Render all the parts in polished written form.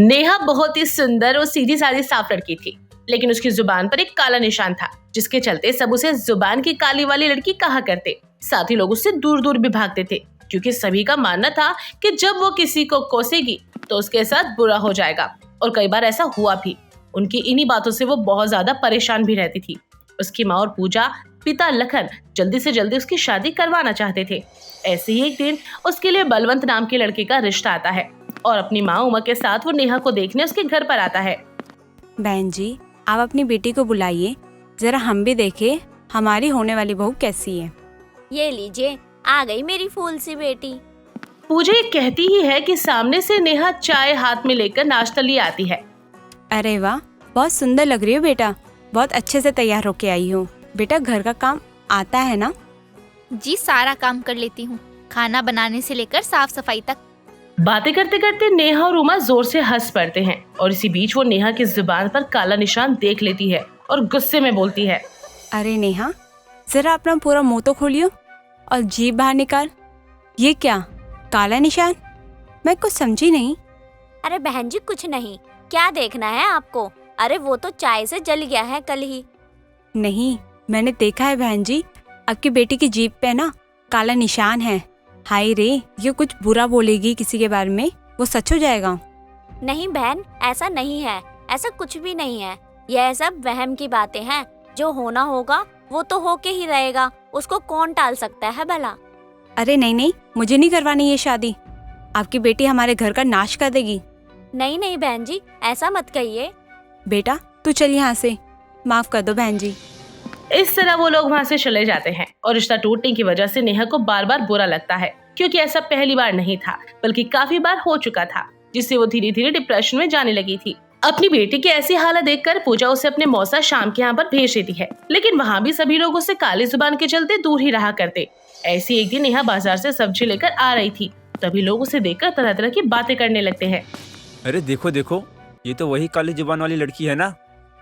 नेहा बहुत ही सुंदर और सीधी सादी साफ लड़की थी, लेकिन उसकी जुबान पर एक काला निशान था, जिसके चलते सब उसे जुबान की काली वाली लड़की कहा करते। साथ ही लोग उससे दूर दूर भी भागते थे, क्योंकि सभी का मानना था कि जब वो किसी को कोसेगी तो उसके साथ बुरा हो जाएगा। और कई बार ऐसा हुआ भी। उनकी इन्हीं बातों से वो बहुत ज्यादा परेशान भी रहती थी। उसकी माँ और पूजा, पिता लखन जल्दी से जल्दी उसकी शादी करवाना चाहते थे। ऐसे ही एक दिन उसके लिए बलवंत नाम के लड़के का रिश्ता आता है और अपनी माँ उमा के साथ वो नेहा को देखने उसके घर पर आता है। बहन जी, आप अपनी बेटी को बुलाइए, जरा हम भी देखें हमारी होने वाली बहू कैसी है। ये लीजिए, आ गई मेरी फूल सी बेटी। पूजा ये कहती ही है कि सामने से नेहा चाय हाथ में लेकर नाश्ता लिए आती है। अरे वाह, बहुत सुंदर लग रही हो बेटा, बहुत अच्छे से तैयार होके आई हो। बेटा घर का काम आता है ना? जी, सारा काम कर लेती हूँ, खाना बनाने से लेकर साफ सफाई तक। बातें करते करते नेहा और उमा जोर से हंस पड़ते हैं और इसी बीच वो नेहा की जुबान पर काला निशान देख लेती है और गुस्से में बोलती है, अरे नेहा, जरा अपना पूरा मुंह तो खोलियो और जीभ बाहर निकाल। ये क्या काला निशान? मैं कुछ समझी नहीं। अरे बहन जी, कुछ नहीं, क्या देखना है आपको? अरे वो तो चाय से जल गया है कल ही। नहीं, मैंने देखा है बहन जी, आपकी बेटी की जीभ पे ना काला निशान है। हाय रे, ये कुछ बुरा बोलेगी किसी के बारे में, वो सच हो जाएगा। नहीं बहन, ऐसा नहीं है, ऐसा कुछ भी नहीं है। यह सब वहम की बातें हैं। जो होना होगा वो तो होके ही रहेगा, उसको कौन टाल सकता है भला। अरे नहीं नहीं, मुझे नहीं करवानी ये शादी। आपकी बेटी हमारे घर का नाश कर देगी। नहीं नहीं बहन जी, ऐसा मत कहिए। बेटा तू चल यहाँ से, माफ कर दो बहन जी। इस तरह वो लोग वहाँ से चले जाते हैं और रिश्ता टूटने की वजह से नेहा को बार बार बुरा लगता है, क्योंकि ऐसा पहली बार नहीं था बल्कि काफी बार हो चुका था, जिससे वो धीरे धीरे डिप्रेशन में जाने लगी थी। अपनी बेटी की ऐसी हालत देखकर पूजा उसे अपने मौसा शाम के यहाँ पर भेज देती है, लेकिन वहाँ भी सभी लोग उससे काली जुबान के चलते दूर ही रहा करते। ऐसी एक दिन नेहा बाजार से सब्जी लेकर आ रही थी, तभी लोग उसे देखकर तरह तरह की बातें करने लगते हैं। अरे देखो देखो, ये तो वही काली जुबान वाली लड़की है ना,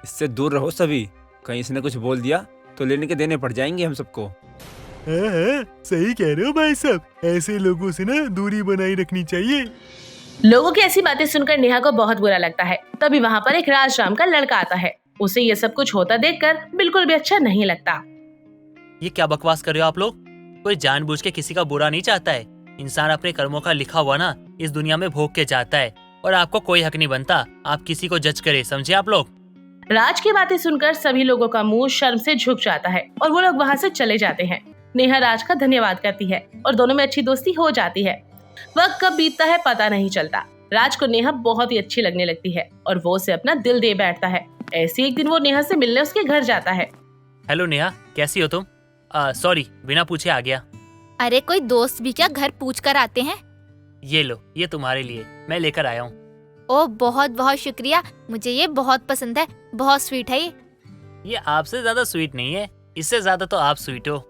इससे दूर रहो सभी। कहीं इसने कुछ बोल दिया तो लेने के देने पड़ जाएंगे हम सबको। हाँ, सही कह रहे हो भाई साहब, ऐसे लोगों से ना दूरी बनाई रखनी चाहिए। लोगों की ऐसी बातें सुनकर नेहा को बहुत बुरा लगता है। तभी वहाँ पर एक राजराम का लड़का आता है। उसे ये सब कुछ होता देखकर बिल्कुल भी अच्छा नहीं लगता। ये क्या बकवास कर रहे हो आप लोग? कोई जानबूझ के किसी का बुरा नहीं चाहता है। इंसान अपने कर्मों का लिखा हुआ ना इस दुनिया में भोग के जाता है, और आपको कोई हक नहीं बनता आप किसी को जज करे, समझे आप लोग? राज की बातें सुनकर सभी लोगों का मुंह शर्म से झुक जाता है और वो लोग वहाँ से चले जाते हैं। नेहा राज का धन्यवाद करती है और दोनों में अच्छी दोस्ती हो जाती है। वक्त कब बीतता है पता नहीं चलता। राज को नेहा बहुत ही अच्छी लगने लगती है और वो उसे अपना दिल दे बैठता है। ऐसे एक दिन वो नेहा से मिलने उसके घर जाता है। हेलो नेहा, कैसी हो तुम? सॉरी, बिना पूछे आ गया। अरे कोई दोस्त भी क्या घर पूछ कर आते हैं? ये लो, ये तुम्हारे लिए मैं लेकर आया हूँ। ओह, बहुत बहुत शुक्रिया, मुझे ये बहुत पसंद है, बहुत स्वीट है ये आपसे ज्यादा स्वीट नहीं है, इससे ज्यादा तो आप स्वीट हो।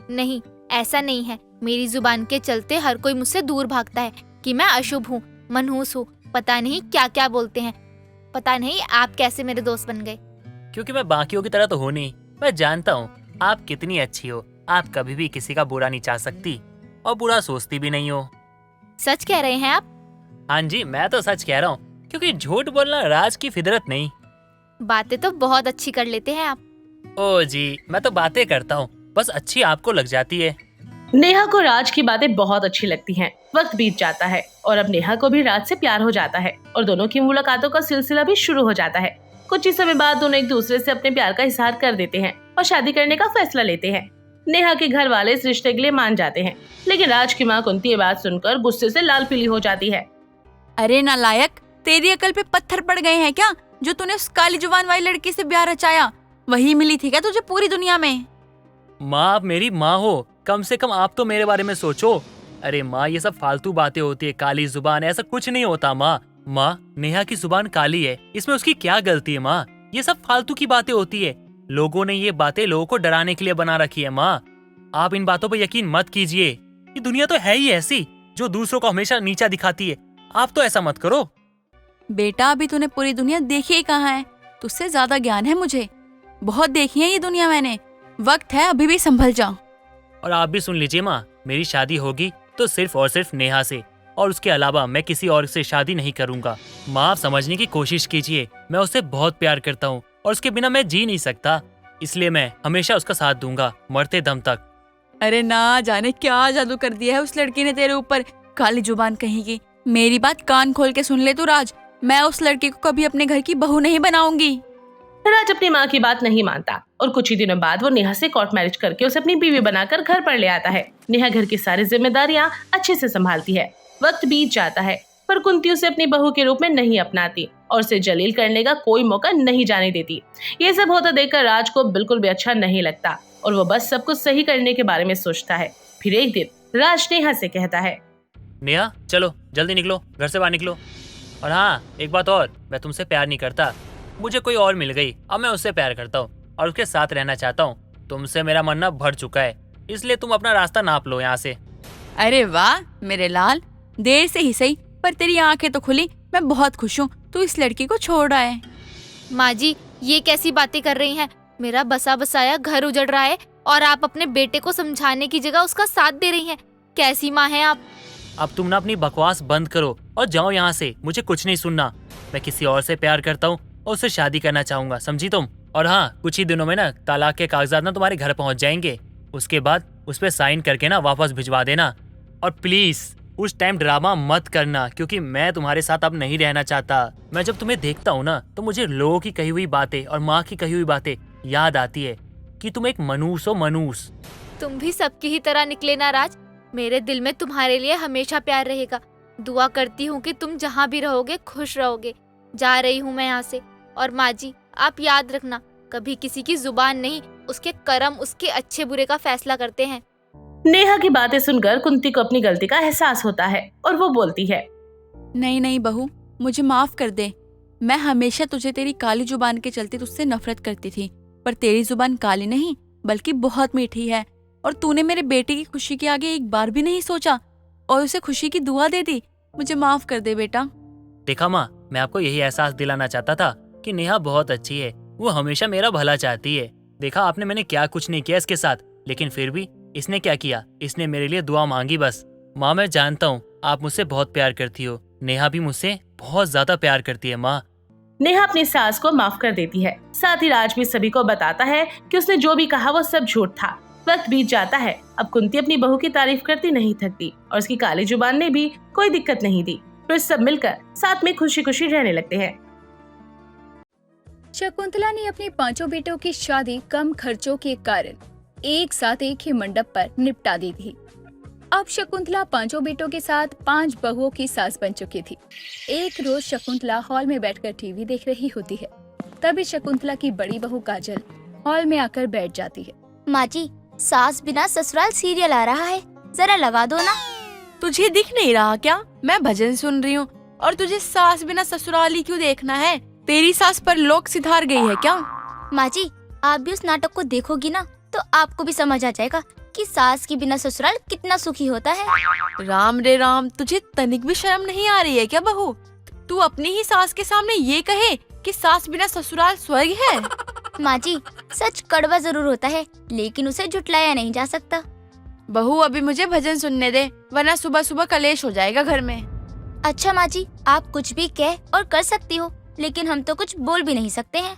नहीं, ऐसा नहीं है। मेरी जुबान के चलते हर कोई मुझसे दूर भागता है कि मैं अशुभ हूँ, मनहूस हूँ, पता नहीं क्या क्या बोलते हैं। पता नहीं आप कैसे मेरे दोस्त बन गए। क्योंकि मैं बाकियों की तरह तो हूँ नहीं। मैं जानता हूँ आप कितनी अच्छी हो। आप कभी भी किसी का बुरा नहीं चाह सकती और बुरा सोचती भी नहीं हो। सच कह रहे हैं आप? हाँ जी, मैं तो सच कह रहा हूँ, क्योंकि झूठ बोलना राज की फितरत नहीं। बातें तो बहुत अच्छी कर लेते हैं आप। ओ जी, मैं तो बातें करता हूँ, बस अच्छी आपको लग जाती है। नेहा को राज की बातें बहुत अच्छी लगती हैं। वक्त बीत जाता है और अब नेहा को भी राज से प्यार हो जाता है और दोनों की मुलाकातों का सिलसिला भी शुरू हो जाता है। कुछ ही समय बाद दोनों एक दूसरे से अपने प्यार का इजहार कर देते हैं और शादी करने का फैसला लेते हैं। नेहा के घर वाले इस रिश्ते के लिए मान जाते हैं, लेकिन राज की माँ कुंती ये बात सुनकर गुस्से से लाल पीली हो जाती है। अरे नालायक, तेरी अकल पे पत्थर पड़ गए हैं क्या, जो तूने उस काली जुबान वाली लड़की से ब्याह रचाया? वही मिली थी क्या तुझे पूरी दुनिया में? माँ, आप मेरी माँ हो, कम से कम आप तो मेरे बारे में सोचो। अरे माँ, ये सब फालतू बातें होती है, काली जुबान, ऐसा कुछ नहीं होता माँ। माँ, नेहा की जुबान काली है, इसमें उसकी क्या गलती है माँ? ये सब फालतू की बातें होती है। लोगों ने ये बातें लोगों को डराने के लिए बना रखी है माँ। आप इन बातों पर यकीन मत कीजिए। ये दुनिया तो है ही ऐसी, जो दूसरों को हमेशा नीचा दिखाती है। आप तो ऐसा मत करो। बेटा, अभी तूने पूरी दुनिया देखी ही कहाँ है? तुझसे ज्यादा ज्ञान है मुझे, बहुत देखी है ये दुनिया मैंने। वक्त है, अभी भी संभल जा। और आप भी सुन लीजिए माँ, मेरी शादी होगी तो सिर्फ और सिर्फ नेहा से, और उसके अलावा मैं किसी और से शादी नहीं करूंगा। माँ, आप समझने की कोशिश कीजिए, मैं उससे बहुत प्यार करता हूँ और उसके बिना मैं जी नहीं सकता, इसलिए मैं हमेशा उसका साथ दूंगा मरते दम तक। अरे ना जाने क्या जादू कर दिया है उस लड़की ने तेरे ऊपर, काली जुबान कहीं की। मेरी बात कान खोल के सुन ले तू राज, मैं उस लड़की को कभी अपने घर की बहू नहीं बनाऊंगी। राज अपनी माँ की बात नहीं मानता और कुछ ही दिनों बाद वो नेहा से कोर्ट मैरिज करके उसे अपनी बीवी बनाकर घर पर ले आता है। नेहा घर की सारी जिम्मेदारियां अच्छे से संभालती है। वक्त बीत जाता है पर कुंती उसे अपनी बहू के रूप में नहीं अपनाती और उसे जलील करने का कोई मौका नहीं जाने देती। ये सब होता देखकर राज को बिल्कुल भी अच्छा नहीं लगता और वो बस सब कुछ सही करने के बारे में सोचता है। फिर एक दिन राज नेहा से कहता है, नेहा चलो जल्दी निकलो, घर से बाहर निकलो। और हाँ, एक बात और, मैं तुमसे प्यार नहीं करता, मुझे कोई और मिल गई, अब मैं उससे प्यार करता हूँ और उसके साथ रहना चाहता हूँ। तुमसे मेरा मन ना भर चुका है, इसलिए तुम अपना रास्ता नाप लो यहाँ से। अरे वाह मेरे लाल, देर से ही सही पर तेरी आंखें तो खुली। मैं बहुत खुश हूँ तू इस लड़की को छोड़ आए। माँ जी, ये कैसी बातें कर रही हैं? मेरा बसा बसाया घर उजड़ रहा है और आप अपने बेटे को समझाने की जगह उसका साथ दे रही हैं। कैसी माँ हैं आप? अब तुम ना अपनी बकवास बंद करो और जाओ यहाँ से, मुझे कुछ नहीं सुनना। मैं किसी और से प्यार करता हूँ और उससे शादी करना चाहूंगा, समझी तुम? और हाँ, कुछ ही दिनों में ना तलाक के कागजात ना तुम्हारे घर पहुँच जाएंगे, उसके बाद उस पर साइन करके ना वापस भिजवा देना। और प्लीज उस टाइम ड्रामा मत करना, क्योंकि मैं तुम्हारे साथ अब नहीं रहना चाहता। मैं जब तुम्हें देखता हूँ ना तो मुझे लोगों की कही हुई बातें और माँ की कही हुई बातें याद आती है कि तुम एक मनूस हो, मनूस। तुम भी सबकी ही तरह निकले ना राज। मेरे दिल में तुम्हारे लिए हमेशा प्यार रहेगा। दुआ करती हूँ कि तुम जहाँ भी रहोगे खुश रहोगे। जा रही हूँ मैं यहाँ से। और माँ जी, आप याद रखना, कभी किसी की जुबान नहीं, उसके कर्म उसके अच्छे बुरे का फैसला करते हैं। नेहा की बातें सुनकर कुंती को अपनी गलती का एहसास होता है और वो बोलती है, नहीं नहीं बहू, मुझे माफ कर दे। मैं हमेशा तुझे तेरी काली जुबान के चलते तुझसे नफरत करती थी, पर तेरी जुबान काली नहीं बल्कि बहुत मीठी है। और तूने मेरे बेटे की खुशी के आगे एक बार भी नहीं सोचा और उसे खुशी की दुआ दे दी। मुझे माफ कर दे बेटा। देखा माँ, मैं आपको यही एहसास दिलाना चाहता था कि नेहा बहुत अच्छी है, वो हमेशा मेरा भला चाहती है। देखा आपने, मैंने क्या कुछ नहीं किया इसके साथ, लेकिन फिर भी इसने क्या किया, इसने मेरे लिए दुआ मांगी बस। माँ, मैं जानता हूँ आप मुझसे बहुत प्यार करती हो, नेहा भी मुझसे बहुत ज्यादा प्यार करती है माँ। नेहा अपनी सास को माफ कर देती है। साथ ही राज भी सभी को बताता है कि उसने जो भी कहा वो सब झूठ था। वक्त बीत जाता है। अब कुंती अपनी बहू की तारीफ करती नहीं थकती और उसकी काली जुबान ने भी कोई दिक्कत नहीं दी। फिर सब मिलकर साथ में खुशी खुशी रहने लगते हैं। शकुंतला ने अपने 5 बेटों की शादी कम खर्चों के कारण एक साथ एक ही मंडप पर निपटा दी थी। अब शकुंतला 5 बेटों के साथ 5 बहुओं की सास बन चुकी थी। एक रोज शकुंतला हॉल में बैठकर टीवी देख रही होती है। तभी शकुंतला की बड़ी बहू काजल हॉल में आकर बैठ जाती है। माँ जी, सास बिना ससुराल सीरियल आ रहा है, जरा लगा दो ना। तुझे दिख नहीं रहा क्या? मैं भजन सुन रही हूँ और तुझे सास बिना ससुराली क्यों देखना है? तेरी सास पर लोक सिधार गई है क्या? माँ जी, आप भी उस नाटक को देखोगी ना तो आपको भी समझ आ जाएगा कि सास के बिना ससुराल कितना सुखी होता है। राम रे राम, तुझे तनिक भी शर्म नहीं आ रही है क्या बहू? तू अपनी ही सास के सामने ये कहे कि सास बिना ससुराल स्वर्ग है। माँ जी, सच कड़वा जरूर होता है लेकिन उसे झुटलाया नहीं जा सकता। बहू, अभी मुझे भजन सुनने दे, वरना सुबह सुबह कलेश हो जाएगा घर में। अच्छा माँ जी, आप कुछ भी कह और कर सकती हो, लेकिन हम तो कुछ बोल भी नहीं सकते हैं।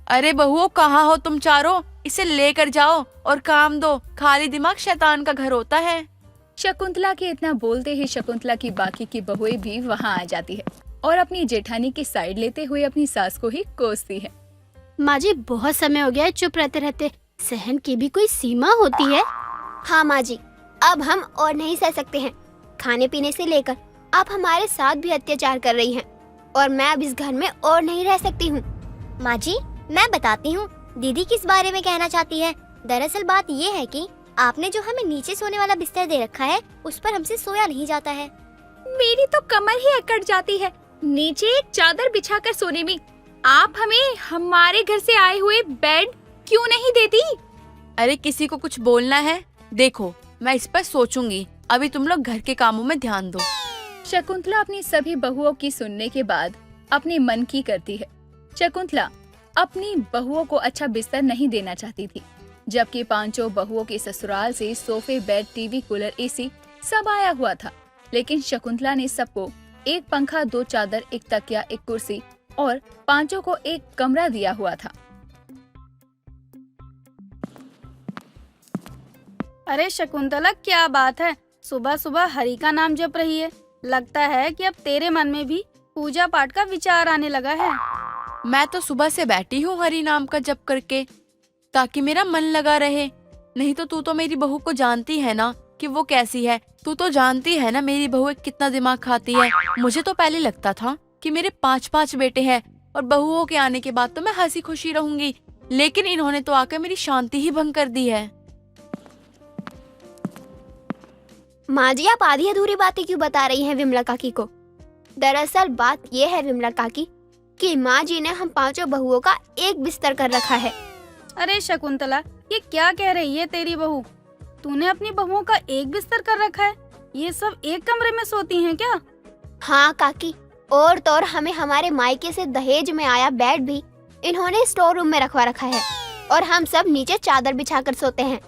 अरे बहुओं, कहाँ हो तुम चारों? इसे लेकर जाओ और काम दो, खाली दिमाग शैतान का घर होता है। शकुंतला के इतना बोलते ही शकुंतला की बाकी की बहुएं भी वहाँ आ जाती है और अपनी जेठानी की साइड लेते हुए अपनी सास को ही कोसती है। माँ जी, बहुत समय हो गया है चुप रहते रहते, सहन की भी कोई सीमा होती है। हाँ माँ जी, अब हम और नहीं सह सकते हैं। खाने पीने से लेकर आप हमारे साथ भी अत्याचार कर रही हैं और मैं अब इस घर में और नहीं रह सकती हूँ। माँ जी, मैं बताती हूँ दीदी किस बारे में कहना चाहती है। दरअसल बात ये है कि आपने जो हमें नीचे सोने वाला बिस्तर दे रखा है उस पर हमसे सोया नहीं जाता है। मेरी तो कमर ही अकड़ जाती है नीचे एक चादर बिछाकर सोने में। आप हमें हमारे घर से आए हुए बेड क्यों नहीं देती? अरे किसी को कुछ बोलना है? देखो, मैं इस पर सोचूंगी, अभी तुम लोग घर के कामों में ध्यान दो। शकुंतला अपनी सभी बहुओं की सुनने के बाद अपने मन की करती है। शकुंतला अपनी बहुओं को अच्छा बिस्तर नहीं देना चाहती थी, जबकि 5 बहुओं के ससुराल से सोफे, बेड, टीवी, कूलर, एसी सब आया हुआ था। लेकिन शकुंतला ने सबको एक पंखा, 2 चादर, एक तकिया, एक कुर्सी और पांचों को एक कमरा दिया हुआ था। अरे शकुंतला, क्या बात है, सुबह सुबह हरि का नाम जप रही है। लगता है कि अब तेरे मन में भी पूजा पाठ का विचार आने लगा है। मैं तो सुबह से बैठी हूँ हरि नाम का जप करके, ताकि मेरा मन लगा रहे। नहीं तो तू तो मेरी बहू को जानती है ना कि वो कैसी है। तू तो जानती है ना मेरी बहू कितना दिमाग खाती है। मुझे तो पहले लगता था कि मेरे 5 बेटे हैं और बहुओं के आने के बाद तो मैं हंसी खुशी रहूंगी, लेकिन इन्होंने तो आकर मेरी शांति ही भंग कर दी है। माँ जी, आप आधी अधूरी बातें क्यों बता रही हैं विमला काकी को? दरअसल बात ये है विमला काकी कि माँ जी ने हम 5 बहुओं का एक बिस्तर कर रखा है। अरे शकुंतला, ये क्या कह रही है तेरी बहू? तूने अपनी बहुओं का एक बिस्तर कर रखा है? ये सब एक कमरे में सोती हैं क्या? हाँ काकी, और तो और हमें हमारे मायके से दहेज में आया बेड भी इन्होंने स्टोर रूम में रखवा रखा है और हम सब नीचे चादर बिछाकर सोते हैं।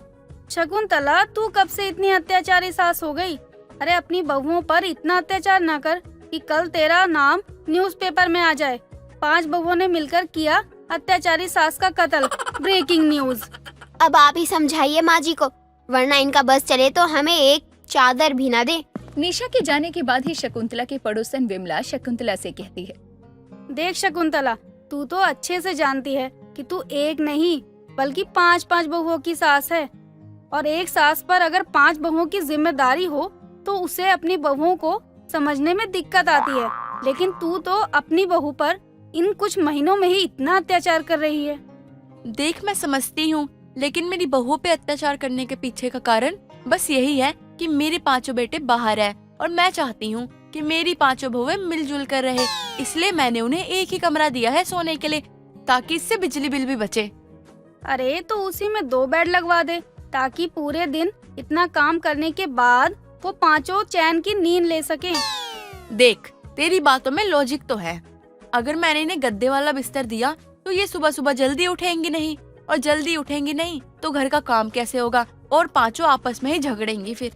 शकुंतला, तू कब से इतनी अत्याचारी सास हो गई? अरे अपनी बहुओं पर इतना अत्याचार न कर कि कल तेरा नाम न्यूज़पेपर में आ जाए। 5 बहुओं ने मिलकर किया अत्याचारी सास का कत्ल। Breaking news. अब आप ही समझाइए माँ जी को, वरना इनका बस चले तो हमें एक चादर भी ना दे। निशा के जाने के बाद ही शकुंतला की पड़ोसन विमला शकुंतला से कहती है, देख शकुंतला, तू तो अच्छे से जानती है कि तू एक नहीं बल्कि 5 बहुओं की सास है, और एक सास पर अगर 5 बहुओं की जिम्मेदारी हो तो उसे अपनी बहुओं को समझने में दिक्कत आती है। लेकिन तू तो अपनी बहू पर इन कुछ महीनों में ही इतना अत्याचार कर रही है। देख, मैं समझती हूँ, लेकिन मेरी बहू पे अत्याचार करने के पीछे का कारण बस यही है कि मेरे 5 बेटे बाहर है और मैं चाहती हूँ कि मेरी 5 बहुएं मिलजुल कर रहे। इसलिए मैंने उन्हें एक ही कमरा दिया है सोने के लिए, ताकि इससे बिजली बिल भी बचे। अरे तो उसी में 2 बेड लगवा दे, ताकि पूरे दिन इतना काम करने के बाद वो 5 चैन की नींद ले सके। देख, तेरी बातों में लॉजिक तो है। अगर मैंने इन्हें गद्दे वाला बिस्तर दिया तो ये सुबह सुबह जल्दी उठेंगी नहीं, और जल्दी उठेंगी नहीं तो घर का काम कैसे होगा, और 5 आपस में ही झगड़ेंगी फिर।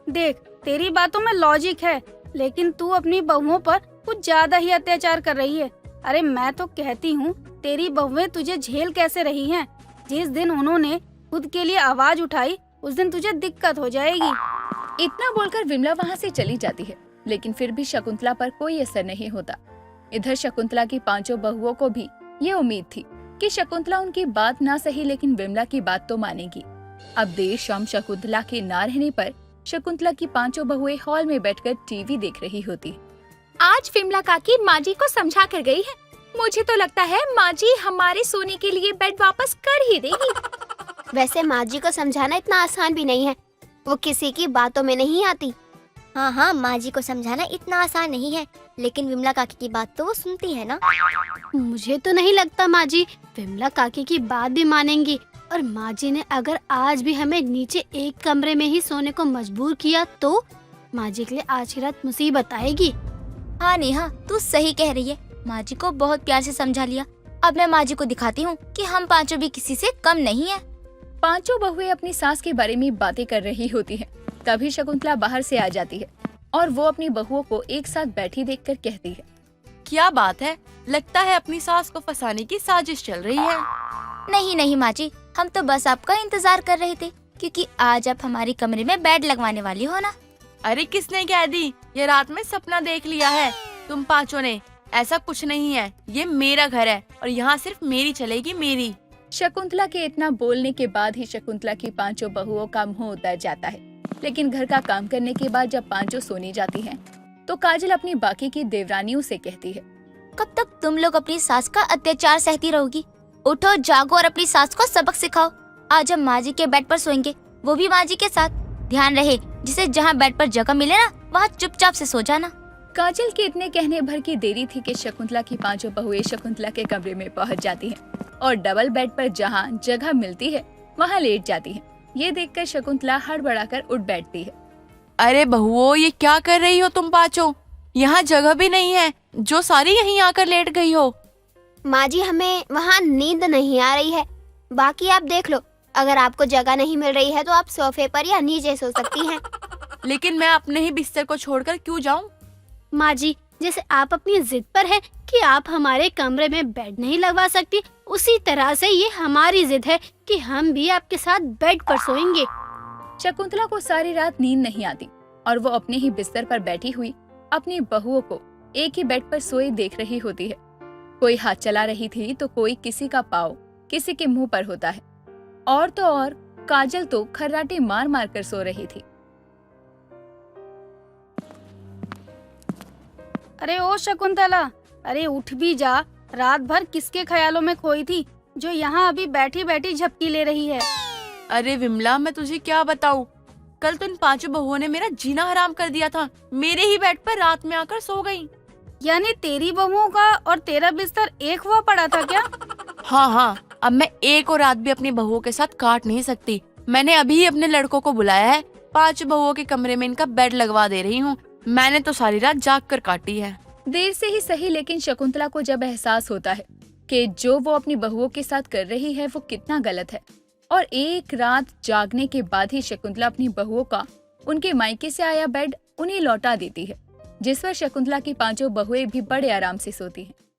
देख, तेरी बातों में लॉजिक है, लेकिन तू अपनी बहुओं पर कुछ ज्यादा ही अत्याचार कर रही है। अरे मैं तो कहती हूँ, तेरी बहुएं तुझे झेल कैसे रही हैं? जिस दिन उन्होंने खुद के लिए आवाज उठाई उस दिन तुझे दिक्कत हो जाएगी। इतना बोलकर विमला वहाँ से चली जाती है, लेकिन फिर भी शकुंतला पर कोई असर नहीं होता। इधर शकुंतला की 5 बहुओं को भी ये उम्मीद थी कि शकुंतला उनकी बात ना सही लेकिन विमला की बात तो मानेगी। अब देर शाम शकुंतला के ना रहने पर शकुंतला की 5 बहुएं हॉल में बैठकर टीवी देख रही होती। आज विमला काकी माँ जी को समझा कर गई है। मुझे तो लगता है माँ जी हमारे सोने के लिए बेड वापस कर ही देगी। वैसे माँ जी को समझाना इतना आसान भी नहीं है, वो किसी की बातों में नहीं आती। हाँ, माँ जी को समझाना इतना आसान नहीं है, लेकिन विमला काकी की बात तो वो सुनती है ना। मुझे तो नहीं लगता माँ जी विमला काकी की बात भी मानेंगी, और माँ जी ने अगर आज भी हमें नीचे एक कमरे में ही सोने को मजबूर किया तो माँ जी के लिए आज की रात मुसीबत आएगी। हाँ नेहा, तू सही कह रही है। माँ जी को बहुत प्यार से समझा लिया। अब मैं माँ जी को दिखाती हूँ कि हम 5 भी किसी से कम नहीं है। 5 बहुएं अपनी सास के बारे में बातें कर रही होती हैं। तभी शकुंतला बाहर से आ जाती है और वो अपनी बहुओं को एक साथ बैठी देखकर कहती है, क्या बात है, लगता है अपनी सास को फंसाने की साजिश चल रही है। नहीं माँ जी, हम तो बस आपका इंतजार कर रहे थे, क्योंकि आज आप हमारे कमरे में बेड लगवाने वाली हो ना। अरे किसने कह दी? ये रात में सपना देख लिया है तुम 5 ने। ऐसा कुछ नहीं है, ये मेरा घर है और यहाँ सिर्फ मेरी चलेगी, मेरी। शकुंतला के इतना बोलने के बाद ही शकुंतला की 5 बहुओं का मुंह उतर जाता है। लेकिन घर का काम करने के बाद जब 5 सोने जाती हैं, तो काजल अपनी बाकी की देवरानियों से कहती है, कब तक तुम लोग अपनी सास का अत्याचार सहती रहोगी? उठो, जागो और अपनी सास को सबक सिखाओ। आज हम माँ जी के बेड पर सोएंगे, वो भी माँ जी के साथ। ध्यान रहे, जिसे जहाँ बेड पर जगह मिले ना, वहाँ चुपचाप से सो जाना। काजल के इतने कहने भर की देरी थी कि शकुंतला की 5 बहुएं शकुंतला के कमरे में पहुँच जाती हैं और डबल बेड पर जहाँ जगह मिलती है वहाँ लेट जाती हैं। ये देखकर शकुंतला हड़बड़ाकर उठ बैठती है। अरे बहुओं, ये क्या कर रही हो तुम 5? यहाँ जगह भी नहीं है, जो सारी यहीं आकर लेट गई हो। माँ जी, हमें वहाँ नींद नहीं आ रही है, बाकी आप देख लो। अगर आपको जगह नहीं मिल रही है तो आप सोफे पर या नीचे सो सकती हैं। लेकिन मैं अपने ही बिस्तर को छोड़कर क्यों जाऊं? माँ जी, जैसे आप अपनी जिद पर हैं कि आप हमारे कमरे में बेड नहीं लगवा सकती, उसी तरह से ये हमारी जिद है कि हम भी आपके साथ बेड पर सोएंगे। शकुंतला को सारी रात नींद नहीं आती और वो अपने ही बिस्तर पर बैठी हुई अपनी बहुओं को एक ही बेड पर सोए देख रही होती है। कोई हाथ चला रही थी तो कोई किसी का पाँव किसी के मुंह पर होता है, और तो और काजल तो खर्राटे मार मार कर सो रही थी। अरे ओ शकुंतला, अरे उठ भी जा। रात भर किसके ख्यालों में खोई थी जो यहाँ अभी बैठी बैठी झपकी ले रही है? अरे विमला, मैं तुझे क्या बताऊं, कल तो इन 5 बहुओं ने मेरा जीना हराम कर दिया था। मेरे ही बेड पर रात में आकर सो गई। यानी तेरी बहुओं का और तेरा बिस्तर एक हुआ पड़ा था क्या? हाँ, अब मैं एक और रात भी अपनी बहुओं के साथ काट नहीं सकती। मैंने अभी अपने लड़कों को बुलाया है, 5 बहुओं के कमरे में इनका बेड लगवा दे रही हूँ। मैंने तो सारी रात जाग कर काटी है। देर से ही सही, लेकिन शकुंतला को जब एहसास होता है कि जो वो अपनी बहुओं के साथ कर रही है वो कितना गलत है, और एक रात जागने के बाद ही शकुंतला अपनी बहुओं का उनके मायके से आया बेड उन्हें लौटा देती है, जिस पर शकुंतला की 5 बहुएं भी बड़े आराम से सोती हैं।